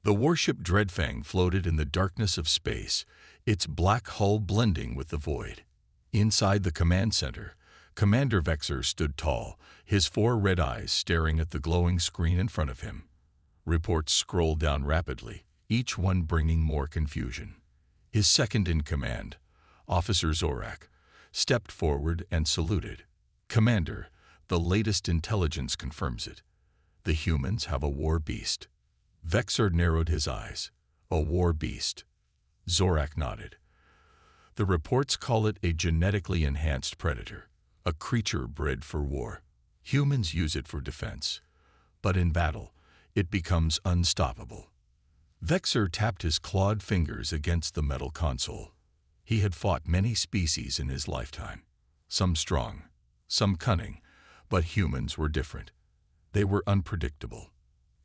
The warship Dreadfang floated in the darkness of space, its black hull blending with the void. Inside the command center, Commander Vexer stood tall, his 4 red eyes staring at the glowing screen in front of him. Reports scrolled down rapidly, each one bringing more confusion. His second-in-command, Officer Zorak, stepped forward and saluted. "Commander, the latest intelligence confirms it. The humans have a war beast." Vexer narrowed his eyes. "A war beast?" Zorak nodded. "The reports call it a genetically enhanced predator, a creature bred for war. Humans use it for defense, but in battle, it becomes unstoppable." Vexer tapped his clawed fingers against the metal console. He had fought many species in his lifetime, some strong, some cunning, but humans were different. They were unpredictable.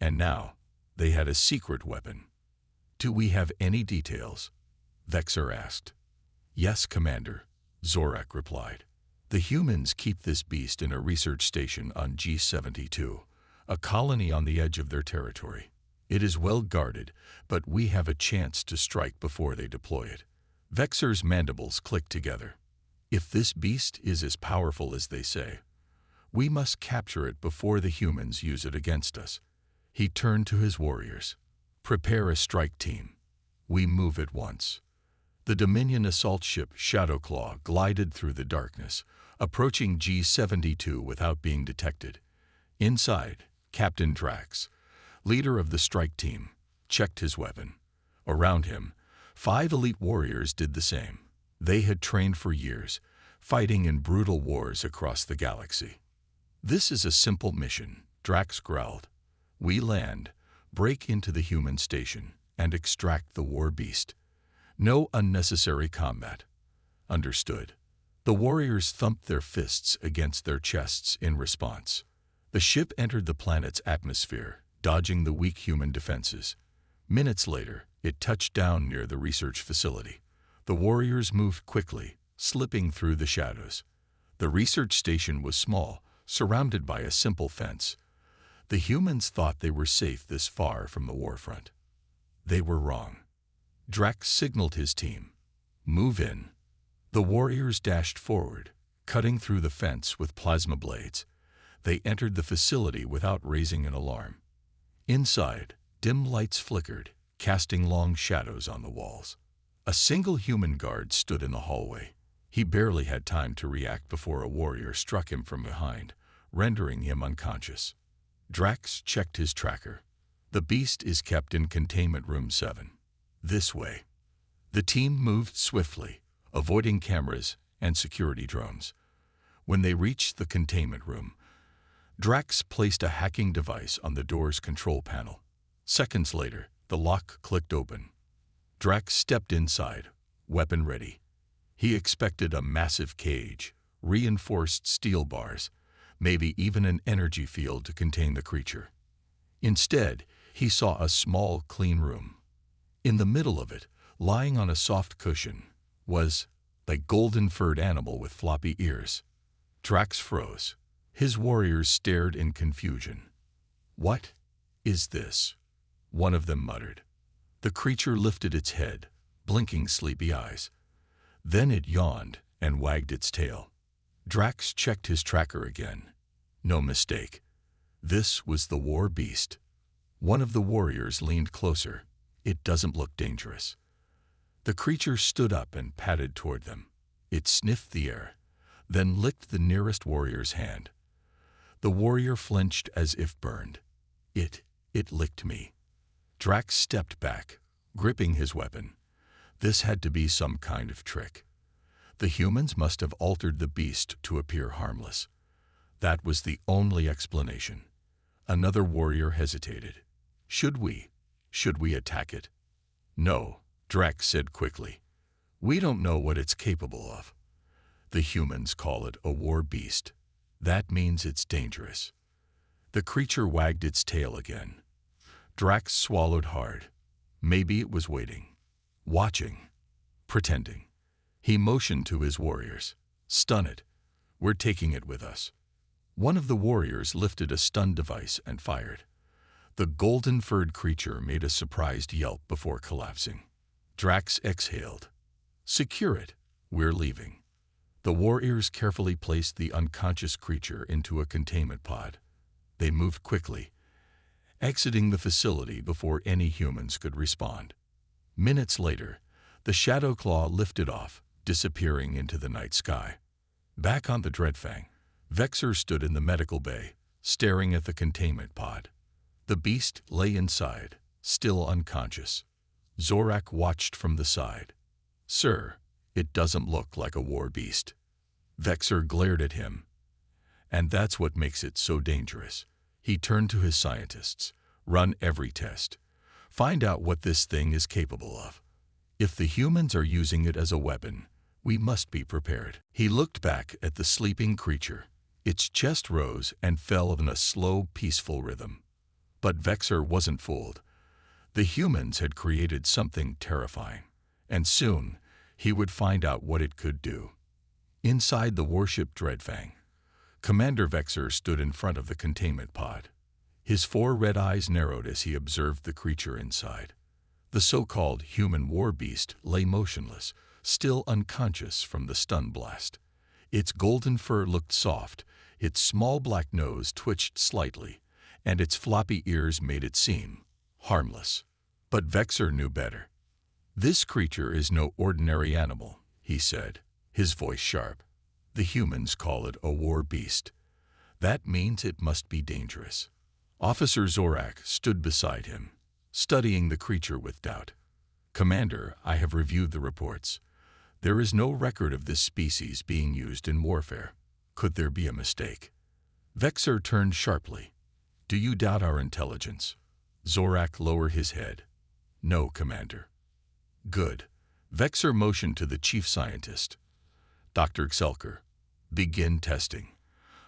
And now, they had a secret weapon. "Do we have any details?" Vexer asked. "Yes, Commander," Zorak replied. "The humans keep this beast in a research station on G72, a colony on the edge of their territory. It is well guarded, but we have a chance to strike before they deploy it." Vexer's mandibles clicked together. "If this beast is as powerful as they say, we must capture it before the humans use it against us." He turned to his warriors. "Prepare a strike team. We move at once." The Dominion assault ship Shadowclaw glided through the darkness, approaching G72 without being detected. Inside, Captain Drax, leader of the strike team, checked his weapon. Around him, 5 elite warriors did the same. They had trained for years, fighting in brutal wars across the galaxy. "This is a simple mission," Drax growled. "We land, break into the human station, and extract the war beast. No unnecessary combat." "Understood." The warriors thumped their fists against their chests in response. The ship entered the planet's atmosphere, dodging the weak human defenses. Minutes later, it touched down near the research facility. The warriors moved quickly, slipping through the shadows. The research station was small, surrounded by a simple fence. The humans thought they were safe this far from the warfront. They were wrong. Drax signaled his team. "Move in." The warriors dashed forward, cutting through the fence with plasma blades. They entered the facility without raising an alarm. Inside, dim lights flickered, casting long shadows on the walls. A single human guard stood in the hallway. He barely had time to react before a warrior struck him from behind, rendering him unconscious. Drax checked his tracker. "The beast is kept in Containment Room 7. This way." The team moved swiftly, avoiding cameras and security drones. When they reached the containment room, Drax placed a hacking device on the door's control panel. Seconds later, the lock clicked open. Drax stepped inside, weapon ready. He expected a massive cage, reinforced steel bars, maybe even an energy field to contain the creature. Instead, he saw a small, clean room. In the middle of it, lying on a soft cushion, was a golden-furred animal with floppy ears. Drax froze. His warriors stared in confusion. "What is this?" one of them muttered. The creature lifted its head, blinking sleepy eyes. Then it yawned and wagged its tail. Drax checked his tracker again. No mistake. This was the war beast. One of the warriors leaned closer. "It doesn't look dangerous." The creature stood up and padded toward them. It sniffed the air, then licked the nearest warrior's hand. The warrior flinched as if burned. It licked me." Drax stepped back, gripping his weapon. This had to be some kind of trick. The humans must have altered the beast to appear harmless. That was the only explanation. Another warrior hesitated. Should we attack it?" "No," Drax said quickly. "We don't know what it's capable of. The humans call it a war beast. That means it's dangerous." The creature wagged its tail again. Drax swallowed hard. Maybe it was waiting, watching, pretending. He motioned to his warriors. "Stun it. We're taking it with us." One of the warriors lifted a stun device and fired. The golden-furred creature made a surprised yelp before collapsing. Drax exhaled. "Secure it. We're leaving." The warriors carefully placed the unconscious creature into a containment pod. They moved quickly, exiting the facility before any humans could respond. Minutes later, the Shadow Claw lifted off, disappearing into the night sky. Back on the Dreadfang, Vexor stood in the medical bay, staring at the containment pod. The beast lay inside, still unconscious. Zorak watched from the side. "Sir, it doesn't look like a war beast." Vexor glared at him. "And that's what makes it so dangerous." He turned to his scientists. "Run every test. Find out what this thing is capable of. If the humans are using it as a weapon, we must be prepared." He looked back at the sleeping creature. Its chest rose and fell in a slow, peaceful rhythm. But Vexor wasn't fooled. The humans had created something terrifying, and soon he would find out what it could do. Inside the warship Dreadfang, Commander Vexor stood in front of the containment pod. His 4 red eyes narrowed as he observed the creature inside. The so-called human war beast lay motionless, still unconscious from the stun blast. Its golden fur looked soft, its small black nose twitched slightly, and its floppy ears made it seem harmless. But Vexor knew better. "This creature is no ordinary animal," he said, his voice sharp. "The humans call it a war beast. That means it must be dangerous." Officer Zorak stood beside him, studying the creature with doubt. "Commander, I have reviewed the reports. There is no record of this species being used in warfare. Could there be a mistake?" Vexor turned sharply. "Do you doubt our intelligence?" Zorak lowered his head. "No, Commander." "Good." Vexor motioned to the chief scientist. "Dr. Xelker, begin testing.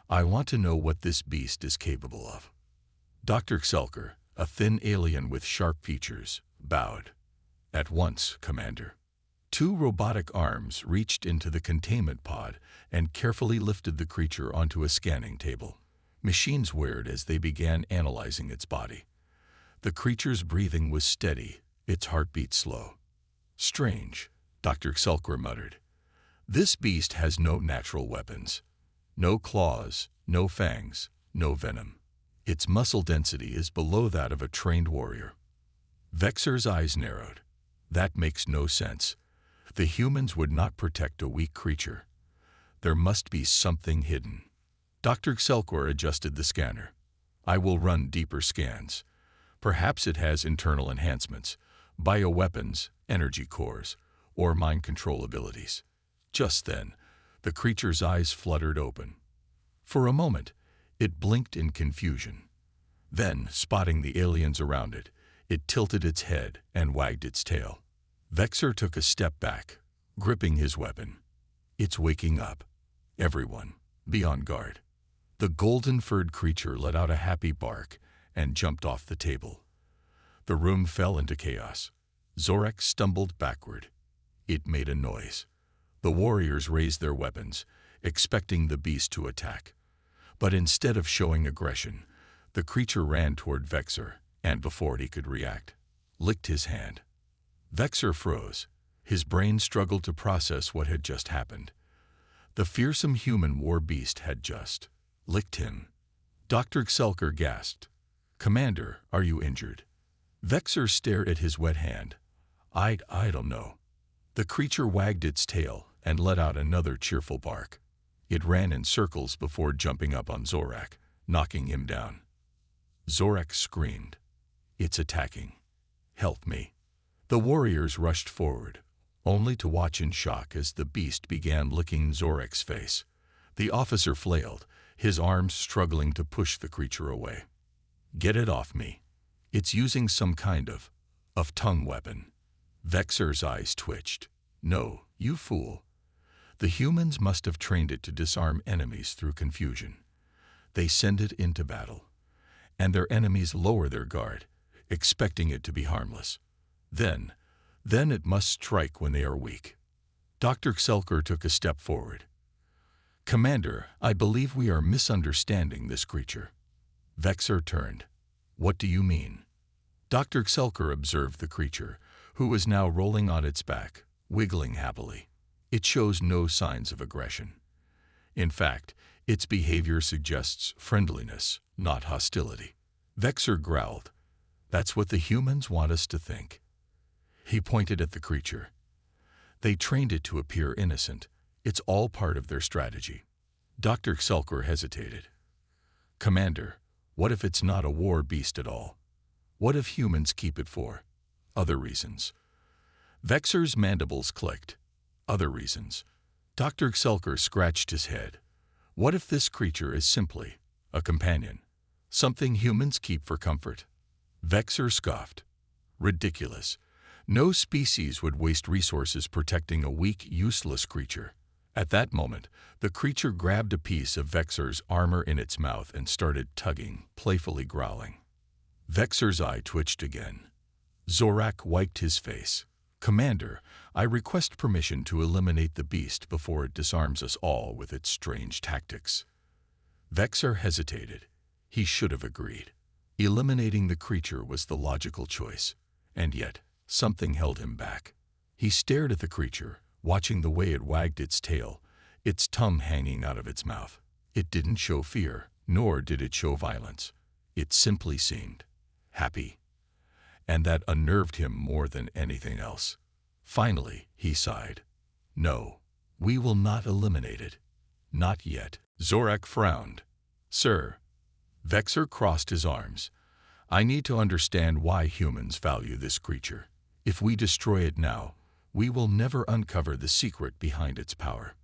I want to know what this beast is capable of." Dr. Xelker, a thin alien with sharp features, bowed. "At once, Commander." 2 robotic arms reached into the containment pod and carefully lifted the creature onto a scanning table. Machines whirred as they began analyzing its body. The creature's breathing was steady, its heartbeat slow. "Strange," Dr. Xelker muttered. "This beast has no natural weapons. No claws, no fangs, no venom. Its muscle density is below that of a trained warrior." Vexor's eyes narrowed. "That makes no sense. The humans would not protect a weak creature. There must be something hidden." Dr. Xelker adjusted the scanner. "I will run deeper scans. Perhaps it has internal enhancements, bioweapons, energy cores, or mind control abilities." Just then, the creature's eyes fluttered open. For a moment, it blinked in confusion. Then, spotting the aliens around it, it tilted its head and wagged its tail. Vexor took a step back, gripping his weapon. "It's waking up. Everyone, be on guard." The golden-furred creature let out a happy bark and jumped off the table. The room fell into chaos. Zorak stumbled backward. It made a noise. The warriors raised their weapons, expecting the beast to attack. But instead of showing aggression, the creature ran toward Vexor, and before he could react, licked his hand. Vexor froze. His brain struggled to process what had just happened. The fearsome human war beast had just licked him. Dr. Xelker gasped. "Commander, are you injured?" Vexor stared at his wet hand. I don't know." The creature wagged its tail and let out another cheerful bark. It ran in circles before jumping up on Zorak, knocking him down. Zorak screamed. "It's attacking. Help me." The warriors rushed forward, only to watch in shock as the beast began licking Zorak's face. The officer flailed, his arms struggling to push the creature away. "Get it off me. It's using some kind of tongue weapon." Vexor's eyes twitched. "No, you fool. The humans must have trained it to disarm enemies through confusion. They send it into battle, and their enemies lower their guard, expecting it to be harmless. Then it must strike when they are weak." Dr. Xelker took a step forward. "Commander, I believe we are misunderstanding this creature." Vexor turned. What do you mean? Dr. Xelker observed the creature, who was now rolling on its back, wiggling happily. It shows no signs of aggression. In fact, its behavior suggests friendliness, not hostility. Vexer growled. That's what the humans want us to think. He pointed at the creature. They trained it to appear innocent. It's all part of their strategy. Dr. Xelker hesitated. Commander, what if it's not a war beast at all? What if humans keep it for other reasons? Vexer's mandibles clicked. Other reasons. Dr. Xelker scratched his head. What if this creature is simply a companion? Something humans keep for comfort? Vexer scoffed. Ridiculous. No species would waste resources protecting a weak, useless creature. At that moment, the creature grabbed a piece of Vexer's armor in its mouth and started tugging, playfully growling. Vexer's eye twitched again. Zorak wiped his face. Commander, I request permission to eliminate the beast before it disarms us all with its strange tactics. Vexer hesitated. He should have agreed. Eliminating the creature was the logical choice, and yet something held him back. He stared at the creature, watching the way it wagged its tail, its tongue hanging out of its mouth. It didn't show fear, nor did it show violence. It simply seemed happy. And that unnerved him more than anything else. Finally, he sighed. No, we will not eliminate it. Not yet. Zorak frowned. Sir. Vexer crossed his arms. I need to understand why humans value this creature. If we destroy it now, we will never uncover the secret behind its power.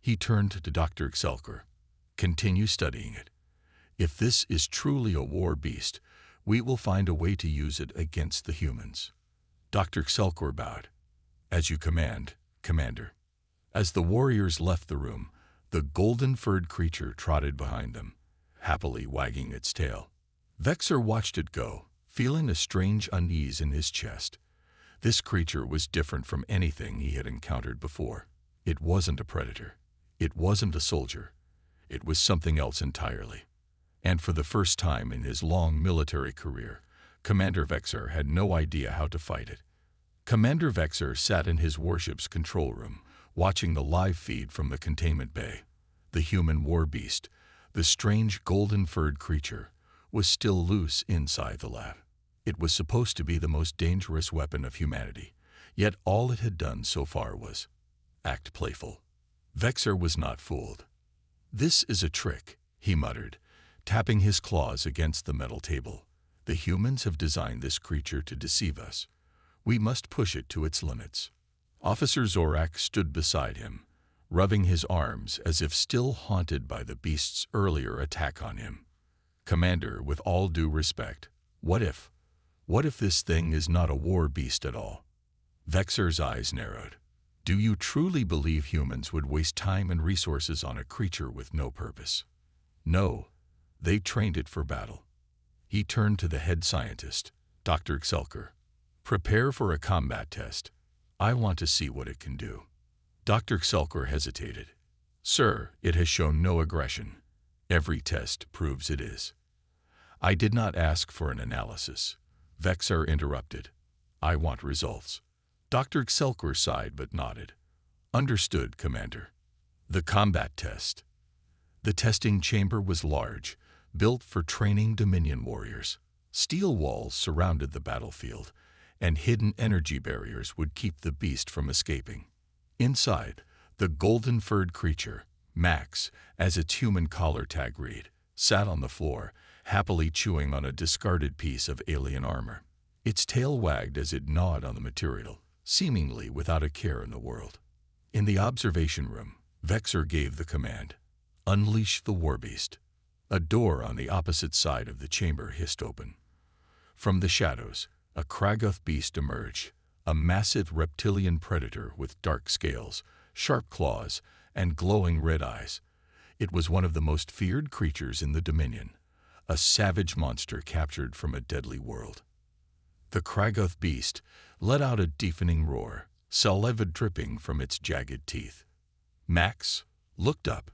He turned to Dr. Xelker. Continue studying it. If this is truly a war beast, we will find a way to use it against the humans. Dr. Xelker bowed. As you command, Commander. As the warriors left the room, the golden-furred creature trotted behind them, happily wagging its tail. Vexer watched it go, feeling a strange unease in his chest. This creature was different from anything he had encountered before. It wasn't a predator. It wasn't a soldier. It was something else entirely. And for the first time in his long military career, Commander Vexer had no idea how to fight it. Commander Vexer sat in his warship's control room, watching the live feed from the containment bay. The human war beast, the strange golden-furred creature, was still loose inside the lab. It was supposed to be the most dangerous weapon of humanity, yet all it had done so far was act playful. Vexer was not fooled. This is a trick, he muttered, tapping his claws against the metal table. The humans have designed this creature to deceive us. We must push it to its limits. Officer Zorak stood beside him, rubbing his arms as if still haunted by the beast's earlier attack on him. Commander, with all due respect, what if this thing is not a war beast at all? Vexer's eyes narrowed. Do you truly believe humans would waste time and resources on a creature with no purpose? No, they trained it for battle. He turned to the head scientist, Dr. Xelker. Prepare for a combat test. I want to see what it can do. Dr. Xelker hesitated. Sir, it has shown no aggression. Every test proves it is. I did not ask for an analysis. Vexer interrupted. I want results. Dr. Xelker sighed but nodded. Understood, Commander. The combat test. The testing chamber was large, built for training Dominion warriors. Steel walls surrounded the battlefield, and hidden energy barriers would keep the beast from escaping. Inside, the golden-furred creature, Max, as its human collar tag read, sat on the floor, happily chewing on a discarded piece of alien armor. Its tail wagged as it gnawed on the material, seemingly without a care in the world. In the observation room, Vexer gave the command, Unleash the warbeast. A door on the opposite side of the chamber hissed open. From the shadows, a Kragoth beast emerged, a massive reptilian predator with dark scales, sharp claws, and glowing red eyes. It was one of the most feared creatures in the Dominion, a savage monster captured from a deadly world. The Kragoth beast let out a deafening roar, saliva dripping from its jagged teeth. Max looked up.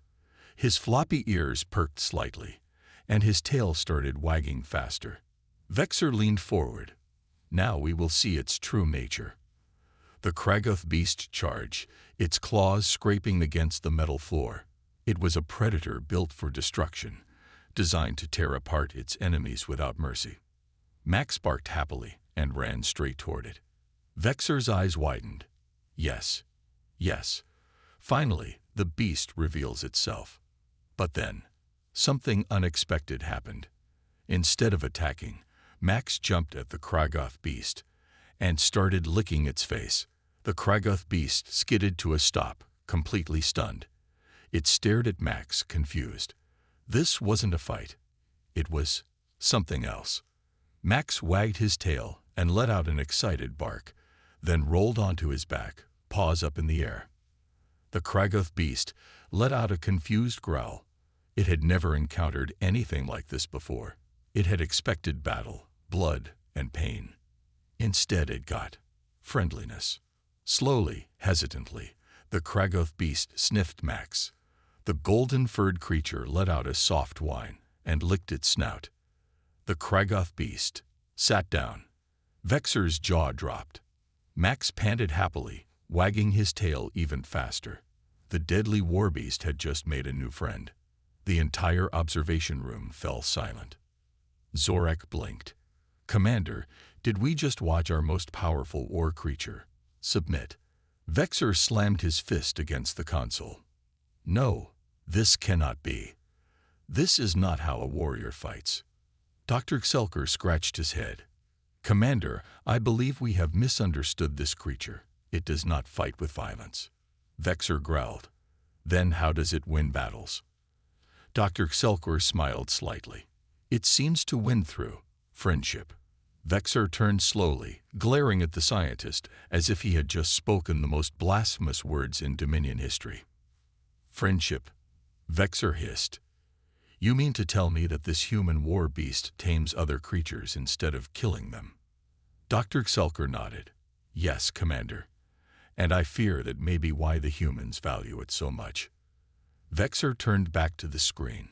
His floppy ears perked slightly, and his tail started wagging faster. Vexor leaned forward. Now we will see its true nature. The Kragoth beast charged, its claws scraping against the metal floor. It was a predator built for destruction, designed to tear apart its enemies without mercy. Max barked happily and ran straight toward it. Vexor's eyes widened. Yes, yes. Finally, the beast reveals itself. But then, something unexpected happened. Instead of attacking, Max jumped at the Kragoth beast and started licking its face. The Kragoth beast skidded to a stop, completely stunned. It stared at Max, confused. This wasn't a fight. It was something else. Max wagged his tail and let out an excited bark, then rolled onto his back, paws up in the air. The Kragoth beast let out a confused growl. It had never encountered anything like this before. It had expected battle, blood, and pain. Instead, it got friendliness. Slowly, hesitantly, the Kragoth beast sniffed Max. The golden-furred creature let out a soft whine and licked its snout. The Kragoth beast sat down. Vexor's jaw dropped. Max panted happily, wagging his tail even faster. The deadly war beast had just made a new friend. The entire observation room fell silent. Zorak blinked. "Commander, did we just watch our most powerful war creature submit?" Vexor slammed his fist against the console. "No, this cannot be. This is not how a warrior fights." Dr. Xelker scratched his head. "Commander, I believe we have misunderstood this creature. It does not fight with violence." Vexor growled. "Then how does it win battles?" Dr. Xelker smiled slightly. "It seems to win through friendship." Vexor turned slowly, glaring at the scientist as if he had just spoken the most blasphemous words in Dominion history. "Friendship," Vexor hissed. "You mean to tell me that this human war beast tames other creatures instead of killing them?" Dr. Xelker nodded. "Yes, Commander. And I fear that may be why the humans value it so much." Vexor turned back to the screen.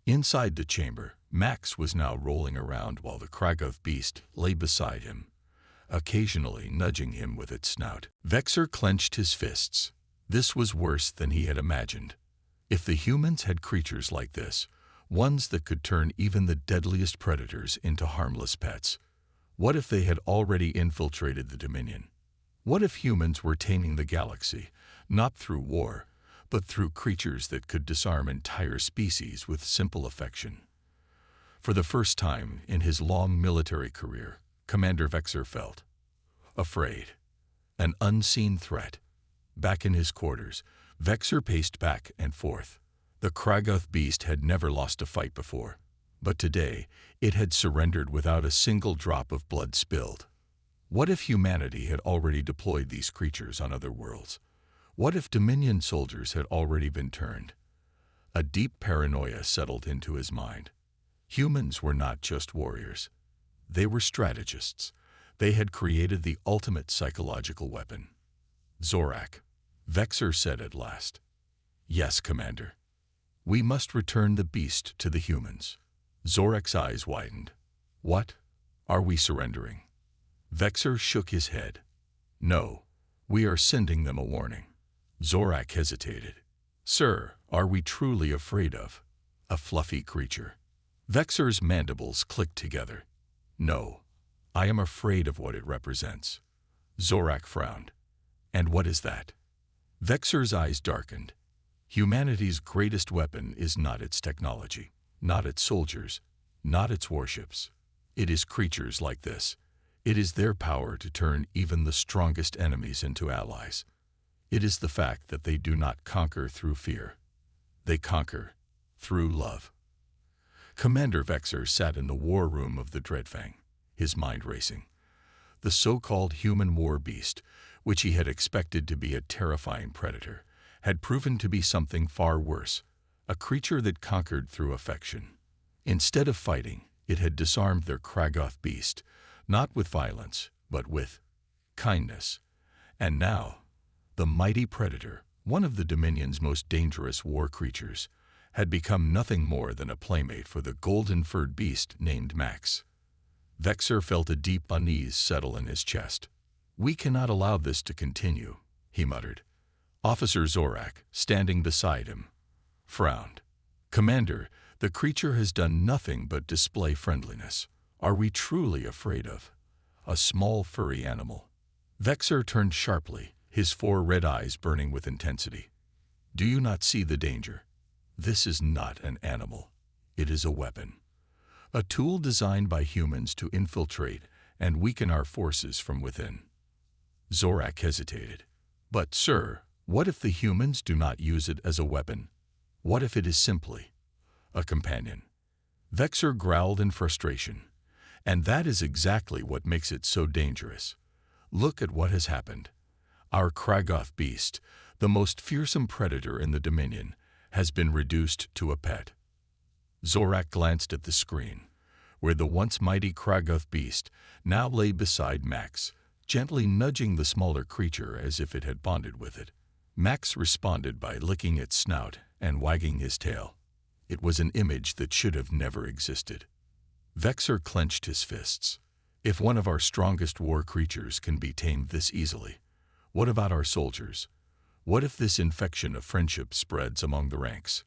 Inside the chamber, Max was now rolling around while the Kragoth beast lay beside him, occasionally nudging him with its snout. Vexor clenched his fists. This was worse than he had imagined. If the humans had creatures like this, ones that could turn even the deadliest predators into harmless pets, what if they had already infiltrated the Dominion? What if humans were taming the galaxy, not through war, but through creatures that could disarm entire species with simple affection? For the first time in his long military career, Commander Vexor felt afraid. An unseen threat. Back in his quarters, Vexor paced back and forth. The Kragoth beast had never lost a fight before, but today it had surrendered without a single drop of blood spilled. What if humanity had already deployed these creatures on other worlds? What if Dominion soldiers had already been turned? A deep paranoia settled into his mind. Humans were not just warriors. They were strategists. They had created the ultimate psychological weapon. "Zorak," Vexor said at last. "Yes, Commander. We must return the beast to the humans." Zorak's eyes widened. "What? Are we surrendering?" Vexor shook his head. "No, we are sending them a warning." Zorak hesitated. "Sir, are we truly afraid of a fluffy creature?" Vexor's mandibles clicked together. "No, I am afraid of what it represents." Zorak frowned. "And what is that?" Vexor's eyes darkened. Humanity's greatest weapon is not its technology, not its soldiers, not its warships. It is creatures like this. It is their power to turn even the strongest enemies into allies. It is the fact that they do not conquer through fear. They conquer through love. Commander Vexor sat in the war room of the Dreadfang, his mind racing. The so-called human war beast, which he had expected to be a terrifying predator, had proven to be something far worse, a creature that conquered through affection. Instead of fighting, it had disarmed their Kragoth beast, not with violence, but with kindness. And now, the mighty predator, one of the Dominion's most dangerous war creatures, had become nothing more than a playmate for the golden-furred beast named Max. Vexer felt a deep unease settle in his chest. "We cannot allow this to continue," he muttered. Officer Zorak, standing beside him, frowned. "Commander, the creature has done nothing but display friendliness. Are we truly afraid of a small furry animal?" Vexer turned sharply, his 4 red eyes burning with intensity. "Do you not see the danger? This is not an animal. It is a weapon. A tool designed by humans to infiltrate and weaken our forces from within." Zorak hesitated. "But, sir, what if the humans do not use it as a weapon? What if it is simply a companion?" Vexer growled in frustration. "And that is exactly what makes it so dangerous. Look at what has happened. Our Kragoth beast, the most fearsome predator in the Dominion, has been reduced to a pet." Zorak glanced at the screen, where the once mighty Kragoth beast now lay beside Max, gently nudging the smaller creature as if it had bonded with it. Max responded by licking its snout and wagging his tail. It was an image that should have never existed. Vexer clenched his fists. If one of our strongest war creatures can be tamed this easily, what about our soldiers? What if this infection of friendship spreads among the ranks?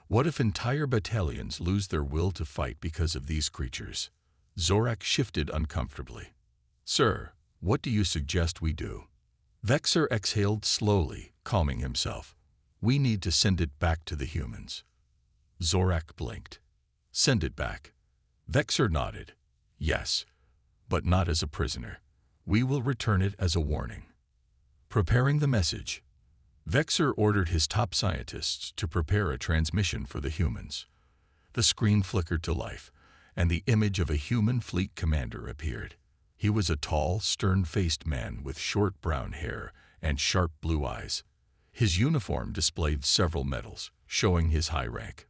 What if entire battalions lose their will to fight because of these creatures? Zorak shifted uncomfortably. "Sir, what do you suggest we do?" Vexer exhaled slowly, calming himself. "We need to send it back to the humans." Zorak blinked. "Send it back?" Vexer nodded. "Yes, but not as a prisoner. We will return it as a warning." Preparing the message, Vexer ordered his top scientists to prepare a transmission for the humans. The screen flickered to life, and the image of a human fleet commander appeared. He was a tall, stern-faced man with short brown hair and sharp blue eyes. His uniform displayed several medals, showing his high rank.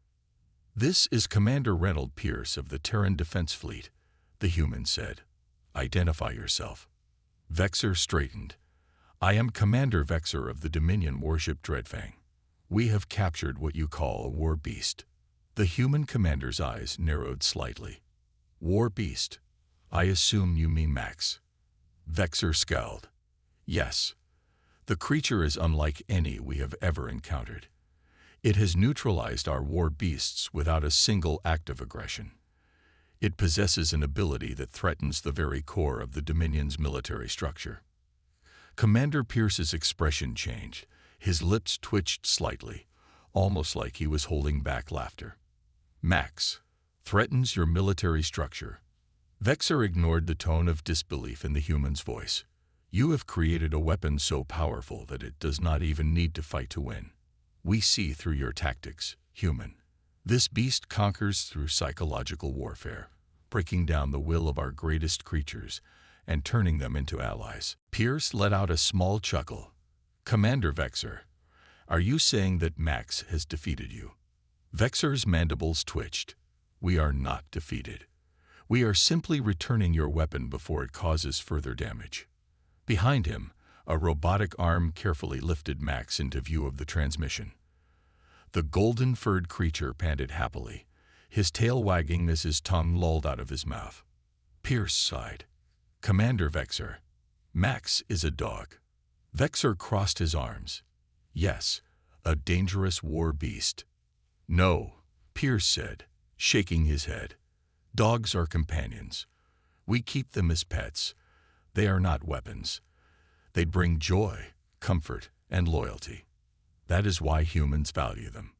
"This is Commander Reynold Pierce of the Terran Defense Fleet," the human said. "Identify yourself." Vexer straightened. "I am Commander Vexer of the Dominion warship Dreadfang. We have captured what you call a war beast." The human commander's eyes narrowed slightly. "War beast? I assume you mean Max." Vexer scowled. "Yes. The creature is unlike any we have ever encountered. It has neutralized our war beasts without a single act of aggression. It possesses an ability that threatens the very core of the Dominion's military structure." Commander Pierce's expression changed. His lips twitched slightly, almost like he was holding back laughter. "Max threatens your military structure." Vexer ignored the tone of disbelief in the human's voice. "You have created a weapon so powerful that it does not even need to fight to win. We see through your tactics, human. This beast conquers through psychological warfare, breaking down the will of our greatest creatures and turning them into allies." Pierce let out a small chuckle. "Commander Vexer, are you saying that Max has defeated you?" Vexer's mandibles twitched. "We are not defeated. We are simply returning your weapon before it causes further damage." Behind him, a robotic arm carefully lifted Max into view of the transmission. The golden-furred creature panted happily, his tail wagging as his tongue lolled out of his mouth. Pierce sighed. "Commander Vexer, Max is a dog." Vexer crossed his arms. "Yes, a dangerous war beast." "No," Pierce said, shaking his head. "Dogs are companions. We keep them as pets. They are not weapons. They bring joy, comfort, and loyalty. That is why humans value them."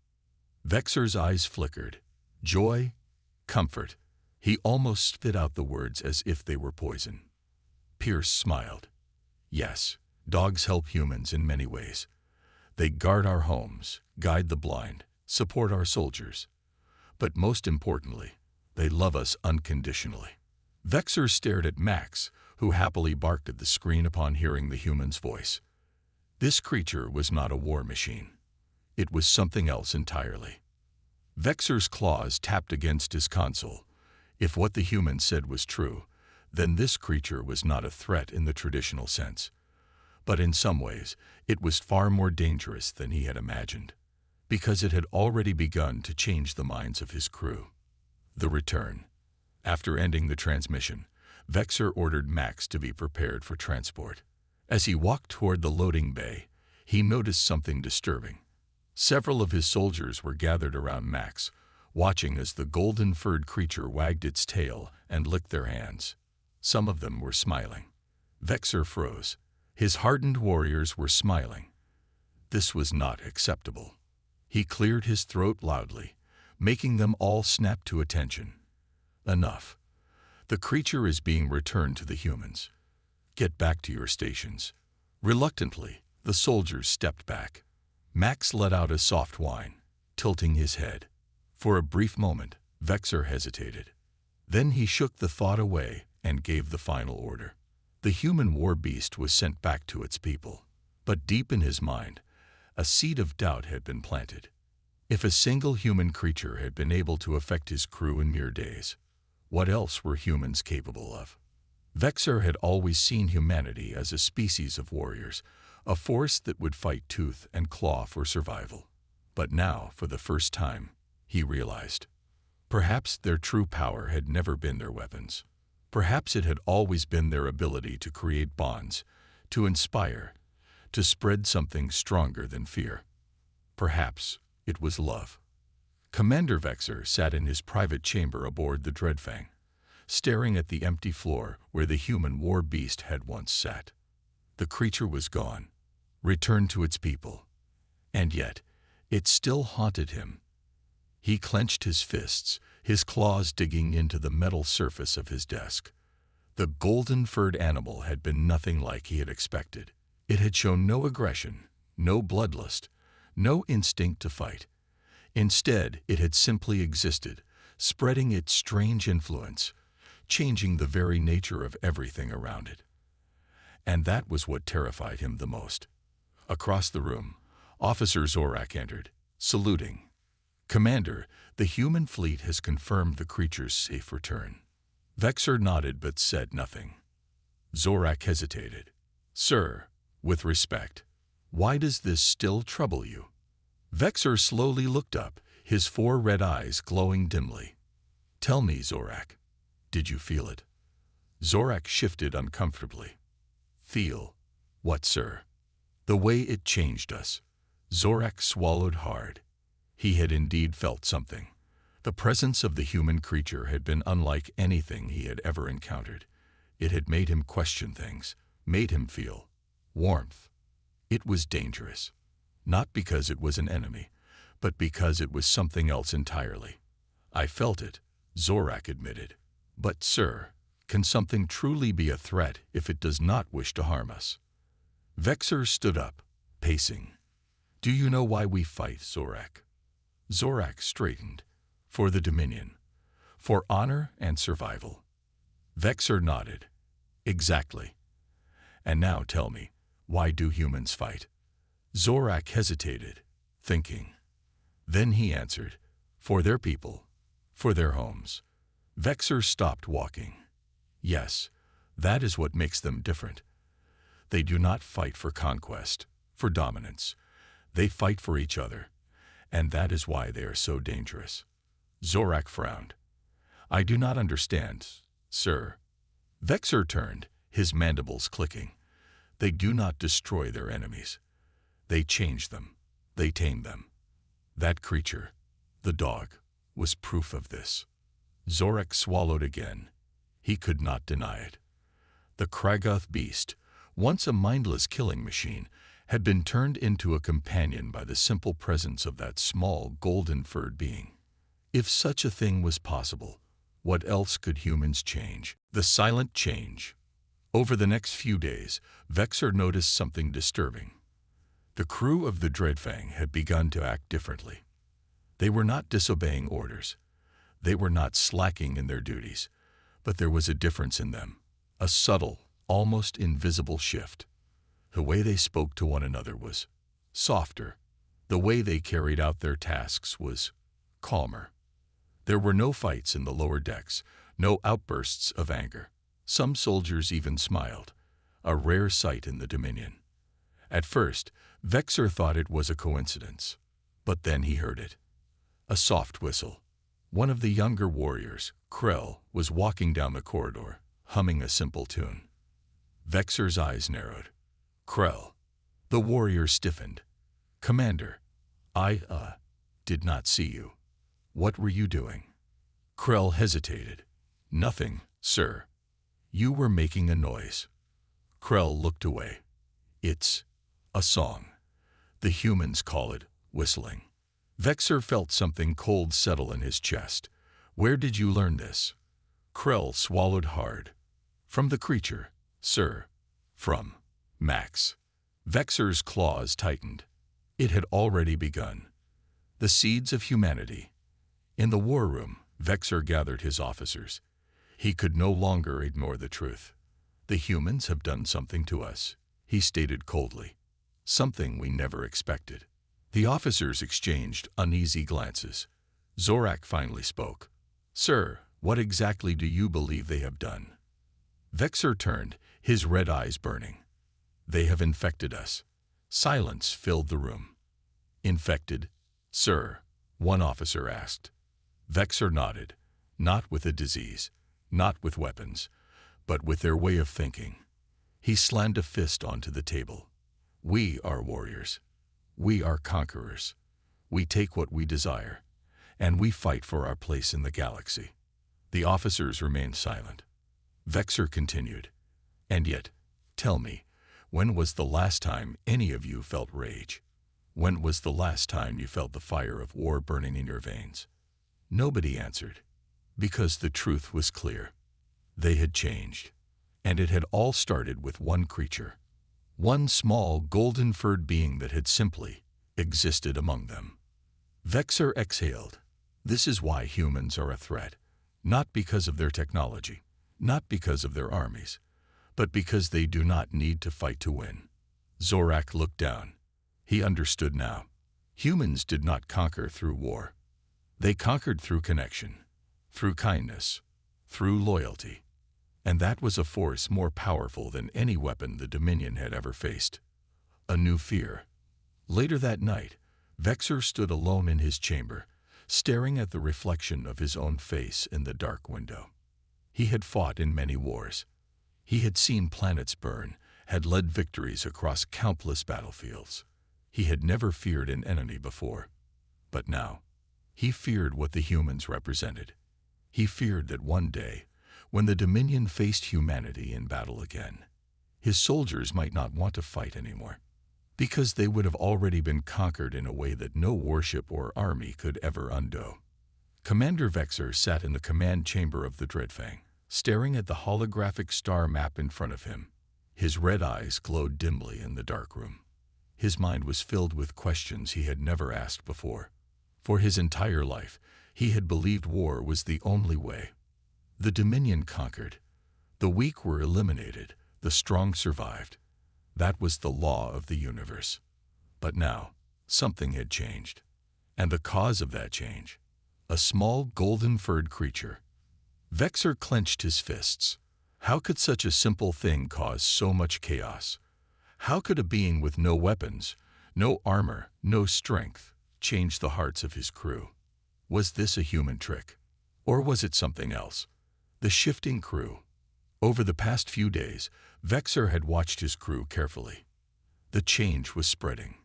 Vexer's eyes flickered. Joy, comfort. He almost spit out the words as if they were poison. Pierce smiled. "Yes, dogs help humans in many ways. They guard our homes, guide the blind, support our soldiers. But most importantly, they love us unconditionally." Vexer stared at Max, who happily barked at the screen upon hearing the human's voice. This creature was not a war machine. It was something else entirely. Vexer's claws tapped against his console. If what the human said was true, then this creature was not a threat in the traditional sense. But in some ways, it was far more dangerous than he had imagined, because it had already begun to change the minds of his crew. The return. After ending the transmission, Vexor ordered Max to be prepared for transport. As he walked toward the loading bay, he noticed something disturbing. Several of his soldiers were gathered around Max, watching as the golden-furred creature wagged its tail and licked their hands. Some of them were smiling. Vexor froze. His hardened warriors were smiling. This was not acceptable. He cleared his throat loudly, making them all snap to attention. Enough. The creature is being returned to the humans. Get back to your stations. Reluctantly, the soldiers stepped back. Max let out a soft whine, tilting his head. For a brief moment, Vexor hesitated. Then he shook the thought away and gave the final order. The human war beast was sent back to its people. But deep in his mind, a seed of doubt had been planted. If a single human creature had been able to affect his crew in mere days, what else were humans capable of? Vexor had always seen humanity as a species of warriors, a force that would fight tooth and claw for survival. But now, for the first time, he realized. Perhaps their true power had never been their weapons. Perhaps it had always been their ability to create bonds, to inspire, to spread something stronger than fear. Perhaps it was love. Commander Vexor sat in his private chamber aboard the Dreadfang, staring at the empty floor where the human war beast had once sat. The creature was gone, returned to its people, and yet it still haunted him. He clenched his fists, his claws digging into the metal surface of his desk. The golden-furred animal had been nothing like he had expected. It had shown no aggression, no bloodlust, no instinct to fight. Instead, it had simply existed, spreading its strange influence, changing the very nature of everything around it. And that was what terrified him the most. Across the room, Officer Zorak entered, saluting. "Commander, the human fleet has confirmed the creature's safe return." Vexor nodded but said nothing. Zorak hesitated. "Sir, with respect, why does this still trouble you?" Vexor slowly looked up, his 4 red eyes glowing dimly. "Tell me, Zorak, did you feel it?" Zorak shifted uncomfortably. "Feel? What, sir?" "The way it changed us." Zorak swallowed hard. He had indeed felt something. The presence of the human creature had been unlike anything he had ever encountered. It had made him question things, made him feel warmth. It was dangerous. Not because it was an enemy, but because it was something else entirely. "I felt it," Zorak admitted. "But, sir, can something truly be a threat if it does not wish to harm us?" Vexor stood up, pacing. "Do you know why we fight, Zorak?" Zorak straightened. "For the Dominion. For honor and survival." Vexor nodded. "Exactly. And now tell me, why do humans fight?" Zorak hesitated, thinking. Then he answered, "For their people, for their homes." Vexor stopped walking. "Yes, that is what makes them different. They do not fight for conquest, for dominance. They fight for each other, and that is why they are so dangerous." Zorak frowned. "I do not understand, sir." Vexor turned, his mandibles clicking. "They do not destroy their enemies. They change them. They tame them. That creature, the dog, was proof of this." Zorak swallowed again. He could not deny it. The Kragoth beast, once a mindless killing machine, had been turned into a companion by the simple presence of that small, golden-furred being. If such a thing was possible, what else could humans change? The silent change. Over the next few days, Vexor noticed something disturbing. The crew of the Dreadfang had begun to act differently. They were not disobeying orders. They were not slacking in their duties. But there was a difference in them, a subtle, almost invisible shift. The way they spoke to one another was softer. The way they carried out their tasks was calmer. There were no fights in the lower decks, no outbursts of anger. Some soldiers even smiled, a rare sight in the Dominion. At first, Vexor thought it was a coincidence, but then he heard it. A soft whistle. One of the younger warriors, Krell, was walking down the corridor, humming a simple tune. Vexor's eyes narrowed. Krell. The warrior stiffened. Commander, I, did not see you. What were you doing? Krell hesitated. Nothing, sir. You were making a noise. Krell looked away. It's a song. The humans call it whistling. Vexor felt something cold settle in his chest. Where did you learn this? Krell swallowed hard. From the creature, sir. From Max. Vexor's claws tightened. It had already begun. The seeds of humanity. In the war room, Vexor gathered his officers. He could no longer ignore the truth. The humans have done something to us, he stated coldly. Something we never expected. The officers exchanged uneasy glances. Zorak finally spoke. Sir, what exactly do you believe they have done? Vexor turned, his red eyes burning. They have infected us. Silence filled the room. Infected? Sir, one officer asked. Vexor nodded. Not with a disease, not with weapons, but with their way of thinking. He slammed a fist onto the table. We are warriors. We are conquerors. We take what we desire, and we fight for our place in the galaxy. The officers remained silent. Vexor continued. And yet, tell me, when was the last time any of you felt rage? When was the last time you felt the fire of war burning in your veins? Nobody answered, because the truth was clear. They had changed, and it had all started with one creature. One small, golden-furred being that had simply existed among them. Vexor exhaled. This is why humans are a threat, not because of their technology, not because of their armies, but because they do not need to fight to win. Zorak looked down. He understood now. Humans did not conquer through war. They conquered through connection, through kindness, through loyalty. And that was a force more powerful than any weapon the Dominion had ever faced. A new fear. Later that night, Vexor stood alone in his chamber, staring at the reflection of his own face in the dark window. He had fought in many wars. He had seen planets burn, had led victories across countless battlefields. He had never feared an enemy before. But now, he feared what the humans represented. He feared that one day, when the Dominion faced humanity in battle again, his soldiers might not want to fight anymore, because they would have already been conquered in a way that no warship or army could ever undo. Commander Vexor sat in the command chamber of the Dreadfang, staring at the holographic star map in front of him. His red eyes glowed dimly in the dark room. His mind was filled with questions he had never asked before. For his entire life, he had believed war was the only way. The Dominion conquered. The weak were eliminated. The strong survived. That was the law of the universe. But now, something had changed. And the cause of that change, a small golden-furred creature. Vexor clenched his fists. How could such a simple thing cause so much chaos? How could a being with no weapons, no armor, no strength, change the hearts of his crew? Was this a human trick? Or was it something else? The shifting crew. Over the past few days, Vexor had watched his crew carefully. The change was spreading.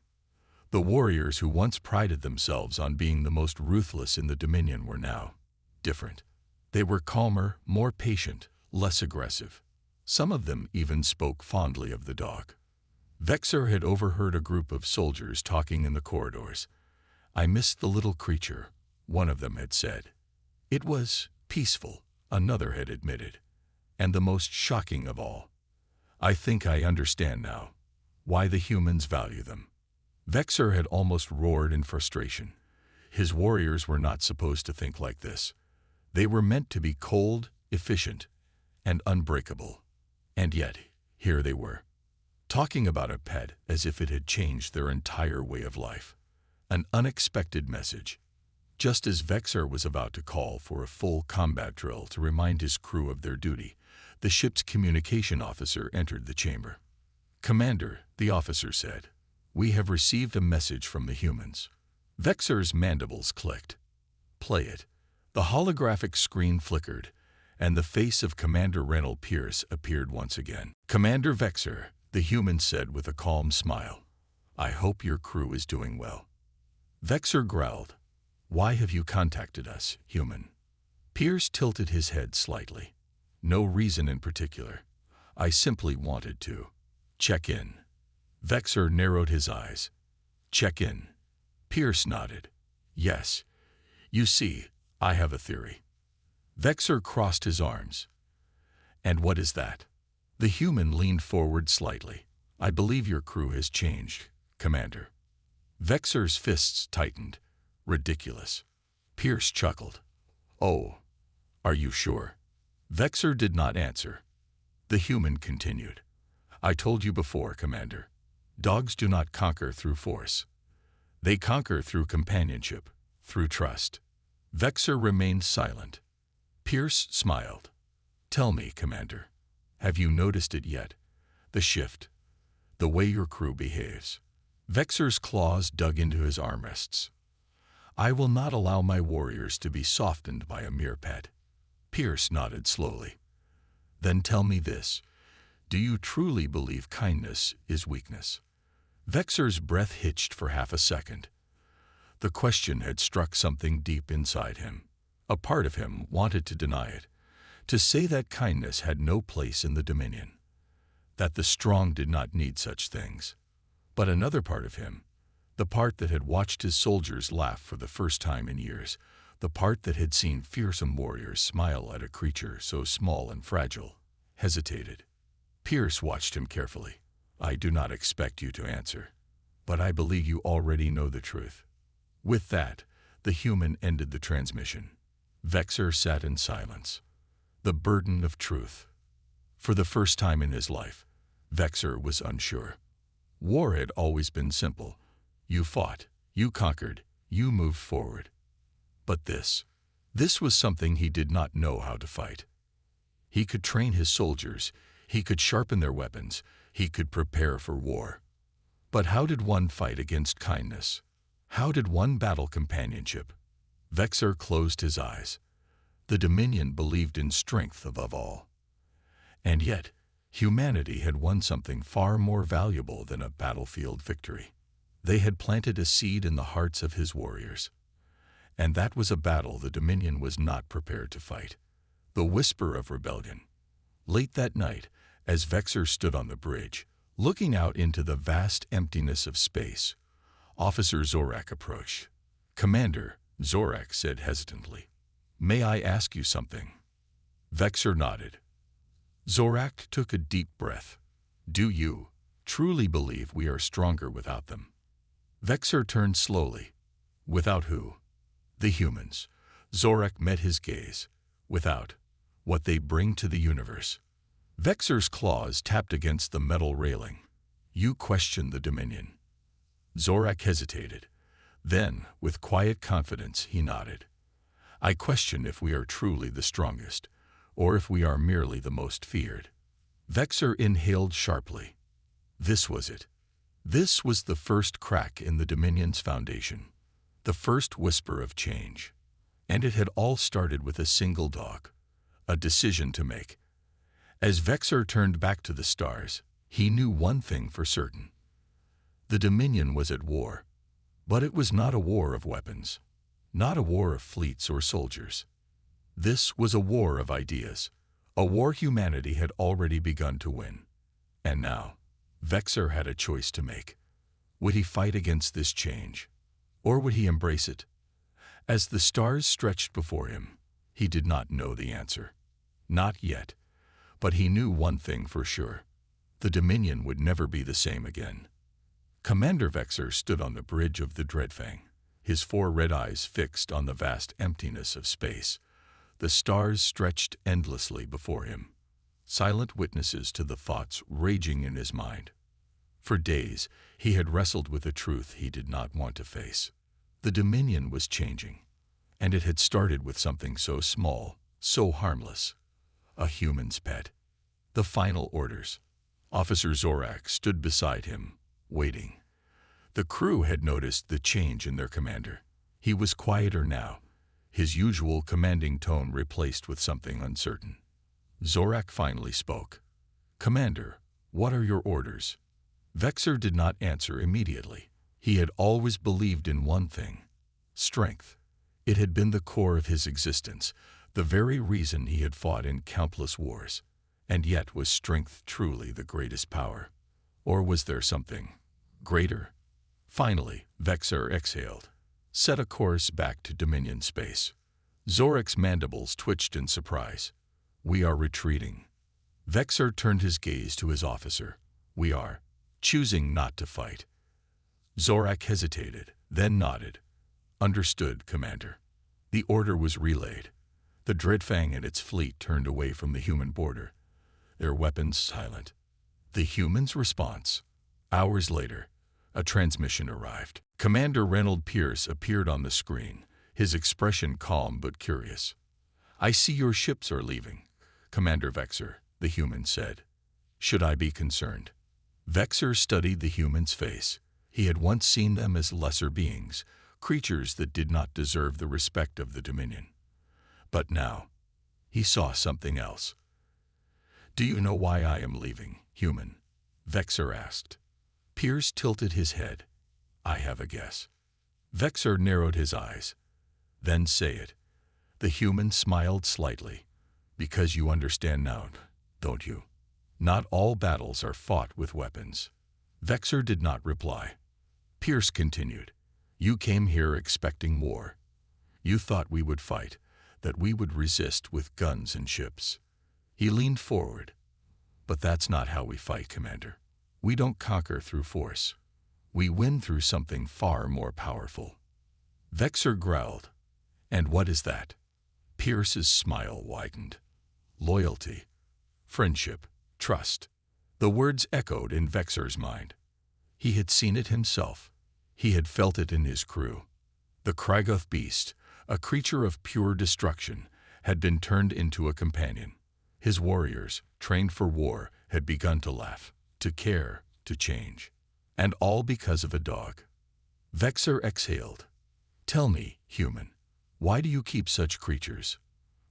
The warriors who once prided themselves on being the most ruthless in the Dominion were now different. They were calmer, more patient, less aggressive. Some of them even spoke fondly of the dog. Vexor had overheard a group of soldiers talking in the corridors. I missed the little creature, one of them had said. It was peaceful, another had admitted. And the most shocking of all, I think I understand now why the humans value them. Vexor had almost roared in frustration. His warriors were not supposed to think like this. They were meant to be cold, efficient, and unbreakable. And yet, here they were, talking about a pet as if it had changed their entire way of life. An unexpected message. Just as Vexor was about to call for a full combat drill to remind his crew of their duty, the ship's communication officer entered the chamber. Commander, the officer said, we have received a message from the humans. Vexor's mandibles clicked. Play it. The holographic screen flickered, and the face of Commander Reynold Pierce appeared once again. "Commander Vexer," the human said with a calm smile, "I hope your crew is doing well." Vexer growled, "Why have you contacted us, human?" Pierce tilted his head slightly. "No reason in particular. I simply wanted to check in." Vexer narrowed his eyes. "Check in?" Pierce nodded. "Yes. You see, I have a theory." Vexer crossed his arms. "And what is that?" The human leaned forward slightly. "I believe your crew has changed, Commander." Vexer's fists tightened. "Ridiculous." Pierce chuckled. "Oh, are you sure?" Vexer did not answer. The human continued. "I told you before, Commander. Dogs do not conquer through force. They conquer through companionship, through trust." Vexer remained silent. Pierce smiled. "Tell me, Commander, have you noticed it yet? The shift, the way your crew behaves." Vexer's claws dug into his armrests. "I will not allow my warriors to be softened by a mere pet." Pierce nodded slowly. "Then tell me this. Do you truly believe kindness is weakness?" Vexer's breath hitched for half a second. The question had struck something deep inside him. A part of him wanted to deny it, to say that kindness had no place in the Dominion, that the strong did not need such things. But another part of him, the part that had watched his soldiers laugh for the first time in years, the part that had seen fearsome warriors smile at a creature so small and fragile, hesitated. Pierce watched him carefully. "I do not expect you to answer, but I believe you already know the truth." With that, the human ended the transmission. Vexer sat in silence. The burden of truth. For the first time in his life, Vexer was unsure. War had always been simple. You fought, you conquered, you moved forward. But this was something he did not know how to fight. He could train his soldiers, he could sharpen their weapons, he could prepare for war. But how did one fight against kindness? How did one battle companionship? Vexer closed his eyes. The Dominion believed in strength above all. And yet, humanity had won something far more valuable than a battlefield victory. They had planted a seed in the hearts of his warriors. And that was a battle the Dominion was not prepared to fight. The whisper of rebellion. Late that night, as Vexer stood on the bridge, looking out into the vast emptiness of space, Officer Zorak approached. "Commander," Zorak said hesitantly, "may I ask you something?" Vexer nodded. Zorak took a deep breath. "Do you truly believe we are stronger without them?" Vexer turned slowly. "Without who?" "The humans." Zorak met his gaze. "Without what they bring to the universe." Vexer's claws tapped against the metal railing. "You question the Dominion." Zorak hesitated. Then, with quiet confidence, he nodded. "I question if we are truly the strongest, or if we are merely the most feared." Vexer inhaled sharply. This was it. This was the first crack in the Dominion's foundation, the first whisper of change. And it had all started with a single dog, a decision to make. As Vexer turned back to the stars, he knew one thing for certain. The Dominion was at war, but it was not a war of weapons, not a war of fleets or soldiers. This was a war of ideas, a war humanity had already begun to win. And now, Vexer had a choice to make. Would he fight against this change, or would he embrace it? As the stars stretched before him, he did not know the answer. Not yet, but he knew one thing for sure. The Dominion would never be the same again. Commander Vexer stood on the bridge of the Dreadfang, his 4 red eyes fixed on the vast emptiness of space. The stars stretched endlessly before him, silent witnesses to the thoughts raging in his mind. For days, he had wrestled with a truth he did not want to face. The Dominion was changing, and it had started with something so small, so harmless. A human's pet. The final orders. Officer Zorak stood beside him, waiting. The crew had noticed the change in their commander. He was quieter now, his usual commanding tone replaced with something uncertain. Zorak finally spoke. "Commander, what are your orders?" Vexor did not answer immediately. He had always believed in one thing: strength. It had been the core of his existence, the very reason he had fought in countless wars. And yet, was strength truly the greatest power? Or was there something greater? Finally, Vexor exhaled. Set a course back to Dominion space. Zorak's mandibles twitched in surprise. "We are retreating." Vexor turned his gaze to his officer. "We are choosing not to fight." Zorak hesitated, then nodded. "Understood, Commander." The order was relayed. The Dreadfang and its fleet turned away from the human border, their weapons silent. The humans' response. Hours later, a transmission arrived. Commander Reynold Pierce appeared on the screen, his expression calm but curious. "I see your ships are leaving, Commander Vexor," the human said. "Should I be concerned?" Vexor studied the human's face. He had once seen them as lesser beings, creatures that did not deserve the respect of the Dominion. But now, he saw something else. "Do you know why I am leaving, human?" Vexor asked. Pierce tilted his head. "I have a guess." Vexor narrowed his eyes. "Then say it." The human smiled slightly. "Because you understand now, don't you? Not all battles are fought with weapons." Vexor did not reply. Pierce continued. "You came here expecting war. You thought we would fight, that we would resist with guns and ships." He leaned forward. "But that's not how we fight, Commander. We don't conquer through force. We win through something far more powerful." Vexor growled. "And what is that?" Pierce's smile widened. "Loyalty, friendship, trust." The words echoed in Vexor's mind. He had seen it himself. He had felt it in his crew. The Kraggoth beast, a creature of pure destruction, had been turned into a companion. His warriors, trained for war, had begun to laugh, to care, to change. And all because of a dog. Vexor exhaled. "Tell me, human, why do you keep such creatures?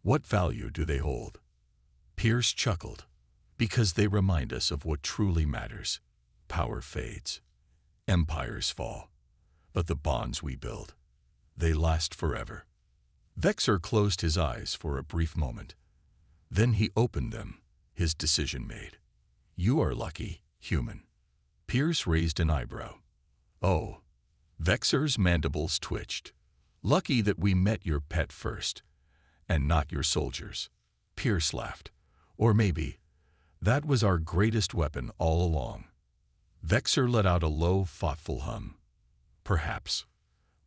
What value do they hold?" Pierce chuckled. "Because they remind us of what truly matters. Power fades. Empires fall. But the bonds we build, they last forever." Vexor closed his eyes for a brief moment. Then he opened them, his decision made. "You are lucky, human." Pierce raised an eyebrow. "Oh." Vexor's mandibles twitched. "Lucky that we met your pet first, and not your soldiers." Pierce laughed. "Or maybe that was our greatest weapon all along." Vexor let out a low, thoughtful hum. "Perhaps."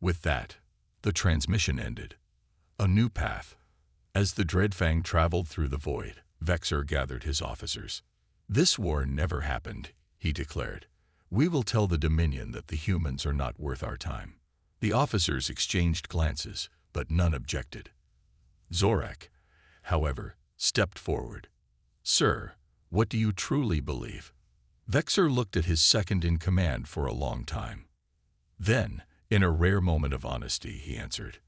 With that, the transmission ended. A new path. As the Dreadfang traveled through the void, Vexor gathered his officers. "This war never happened," he declared. "We will tell the Dominion that the humans are not worth our time." The officers exchanged glances, but none objected. Zorak, however, stepped forward. "Sir, what do you truly believe?" Vexor looked at his second-in-command for a long time. Then, in a rare moment of honesty, he answered,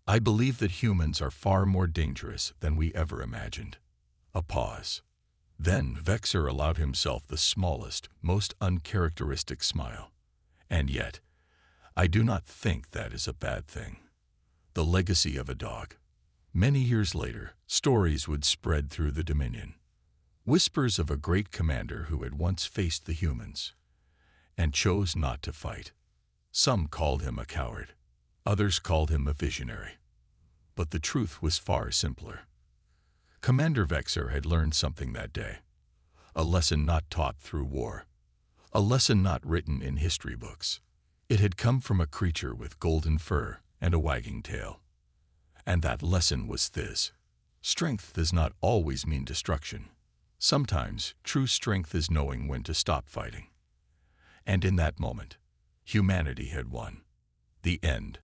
"I believe that humans are far more dangerous than we ever imagined." A pause. Then Vexor allowed himself the smallest, most uncharacteristic smile. "And yet, I do not think that is a bad thing." The legacy of a dog. Many years later, stories would spread through the Dominion. Whispers of a great commander who had once faced the humans and chose not to fight. Some called him a coward. Others called him a visionary. But the truth was far simpler. Commander Vexor had learned something that day. A lesson not taught through war. A lesson not written in history books. It had come from a creature with golden fur and a wagging tail. And that lesson was this: strength does not always mean destruction. Sometimes true strength is knowing when to stop fighting. And in that moment, humanity had won. The end.